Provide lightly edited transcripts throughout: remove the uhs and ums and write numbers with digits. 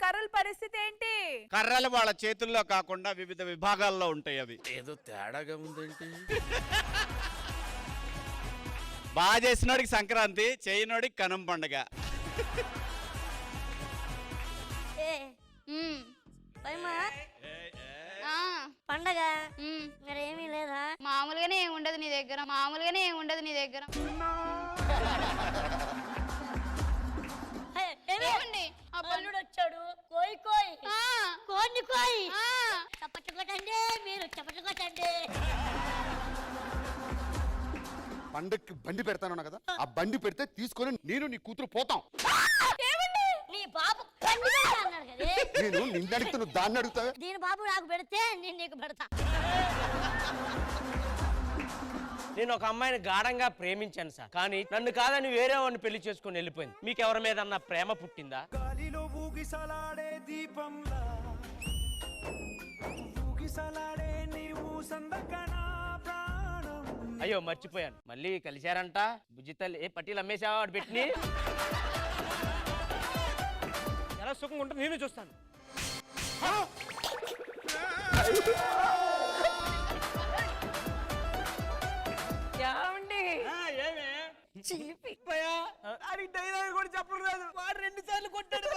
కర్రల పరిస్థితి ఏంటి? కర్రలు వాళ్ళ చేతుల్లో కాకుండా వివిధ విభాగాల్లో ఉంటాయి. అవి ఏదో తేడాగా ఉందేంటి? బాగా చేసినోడికి సంక్రాంతి, చేయనోడికి కనుమ పండుగ. పండగ మరేమీ లేదా? మామూలుగానే ఏముండదు నీ దగ్గర, మామూలుగానే ఏముండదు నీ దగ్గర. అల్లుడు వచ్చాడు, కోయి కోయి కోడిని కోయి చప్పట్లు కొట్టండి, మీరు చప్పట్లు కొట్టండి. పండక్కి బండి పెడతాను కదా, ఆ బండి పెడితే తీసుకొని నేను నీ కూతురు పోతాం. నీ బాబు అన్నాడు కదా, నేను నిన్ను అడిగితే నువ్వు దాన్ని అడుగుతావే. దీని బాబు నాకు పెడితే నేను నీకు పెడతా. నేను ఒక అమ్మాయిని గాఢంగా ప్రేమించాను సార్, కానీ నన్ను కాదని వేరే వాడిని పెళ్లి చేసుకుని వెళ్ళిపోయింది. మీకు ఎవరి మీద అన్న ప్రేమ పుట్టిందా? గాలిలో ఊగిసలాడే దీపంలా ఊగిసలాడే నీవు సందకనా ప్రాణం. అయ్యో మర్చిపోయాను, మళ్ళీ కలిశారంట బుజ్జితల్లి. ఏ పట్టీలు అమ్మేసావా వాడు పెట్టి? ఎలా సుఖంగా ఉంటుంది నేను చూస్తాను. కూడా చెప్పడం రాదు, వాడు 2 సార్లు కొట్టాడు.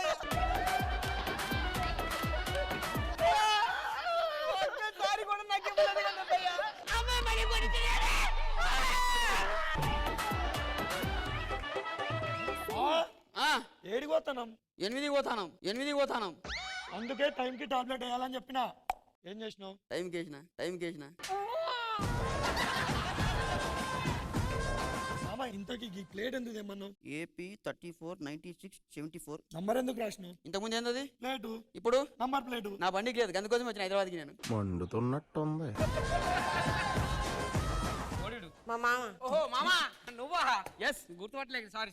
కూడా నాకు ఏడికి పోతాం? 8 పోతాను. అందుకే టైంకి టాబ్లెట్ వేయాలని చెప్పినా. ఏం చేసినావు? టైంకి వేసిన. ఇంతకి ప్లేట్ ఎందుకు తెమ్మన్నావు? AP 34 96 74. నంబర్ ఎందుకు రాసినావు? ఇంతకుముందు ఏంటది ప్లేటు? ఇప్పుడు నంబర్ ప్లేటు నా బండికి లేదు, అందుకోసం వచ్చిన హైదరాబాద్కి నేను. మండుతున్నట్టుంది. మా మామ. ఓహో మామా నువ్వా? ఎస్ గుర్తుపట్టలేదు. సారీ.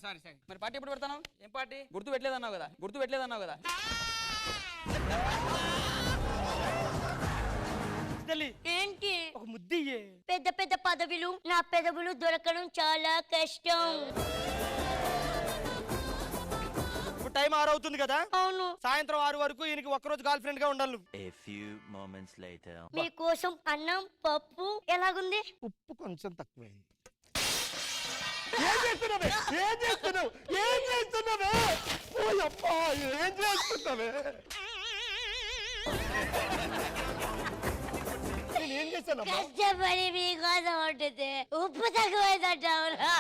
మరి పార్టీ ఎప్పుడు పెడతాను? ఏం పార్టీ? గుర్తు పెట్టలేదన్నావు కదా. ఏంటి? ఒక ముద్దియే. పెద్ద పెద్ద పదవులు నా పెదవులు దొరకడం చాలా కష్టం. ఇప్పుడు టైం 6 అవుతుంది కదా. అవును. సాయంత్రం 6 వరకు ఈయనకి ఒక్కరోజు గర్ల్ ఫ్రెండ్ గా ఉండాలి. మీకోసం అన్నం పప్పు ఎలాగుంది? ఉప్పు కొంచెం తక్కువైంది. ఏం చేస్తున్నావే? ఏం చేస్తాను? కష్టపడి మీకోసం ఉంటుంది, ఉప్పు తక్కువైందంటావురా.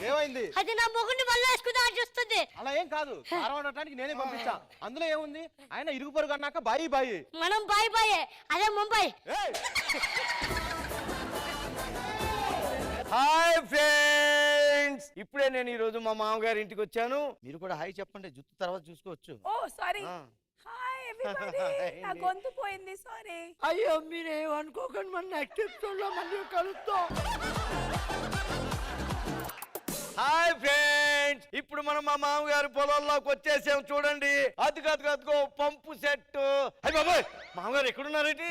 ఏమైంది? అది నా మొగుడిని మళ్ళీ వేసుకుందా చూస్తుంది. అలా ఏం కాదు, కారం వండటానికి నేనే పంపించా. అందులో ఏముంది? ఆయన ఇరుగు పొరుగు అన్నాక బాయి. మనం బాయ్ అదే ముంబై. హాయ్ ఫ్రెండ్స్, ఇప్పుడే నేను ఈ రోజు మా మామగారి ఇంటికి వచ్చాను. మీరు కూడా హాయ్ చెప్పండి, జుట్టు తర్వాత చూసుకోవచ్చు. ఓ సారీ. Hi everybody. నా గొంతు పోయింది, సారీ. అయ్యో మీరేమనుకోకండి, మన నెక్స్ట్ ఎపిసోడ్ లో మళ్ళీ కలుస్తాం. హాయ్ ఫ్రెండ్స్, ఇప్పుడు మనం మా మామగారి పొలంలోకి వచ్చేసాం. చూడండి, అదిగో పంపు సెట్. అయ్య బాబాయ్, మామగారు ఎక్కడున్నారేంటి?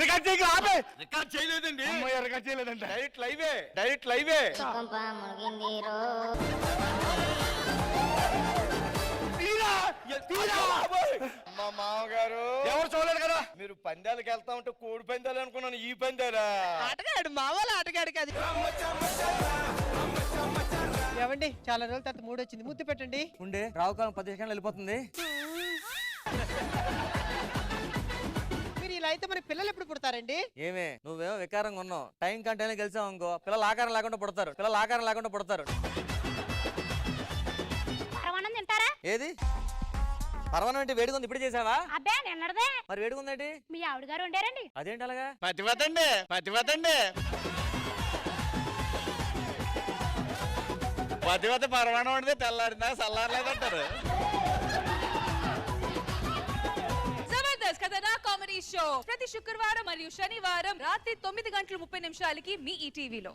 రికార్డ్ చేయలేదండి. డైరెక్ట్ లైవే. మా మామగారు ఎవరు చూడలేదు కదా. మీరు పందాలకు వెళ్తా ఉంటే కోడి పందాలు అనుకున్నాను, ఈ పందాలా? ఆటగాడు మావాళ్ళ ఆటగాడు కాదు. ఏమండి, చాలా రోజుల తర్వాత మూడు వచ్చింది, ముద్దు పెట్టండి. ఉండే రావుకాలం 10 సెకండ్లు వెళ్ళిపోతుంది. మీరు ఇలా అయితే మరి పిల్లలు ఎప్పుడు పుడతారండి? ఏమే నువ్వేమో వికారంగా ఉన్నావు. టైం కంటే గెలిచావు అనుకో, పిల్లలు ఆకారం లేకుండా పుడతారు. తింటారా? ఏది పర్వాణం అంటే వేడుకుంది, ఇప్పుడు చేసావా? అబ్బే నిన్నడదే. మరి వేడుకుందేంటి? మీ ఆవిడ గారు ఉండారండి. అదేంటి అలాగా? పతివతండి. పతివత పరమాణం ఉంటే తెల్లారిందా చల్లారలేదంటారు. జబర్దస్త్ కథనా కామెడీ షో ప్రతి శుక్రవారం మరియు శనివారం రాత్రి 9:30 మీ ఈటీవీలో.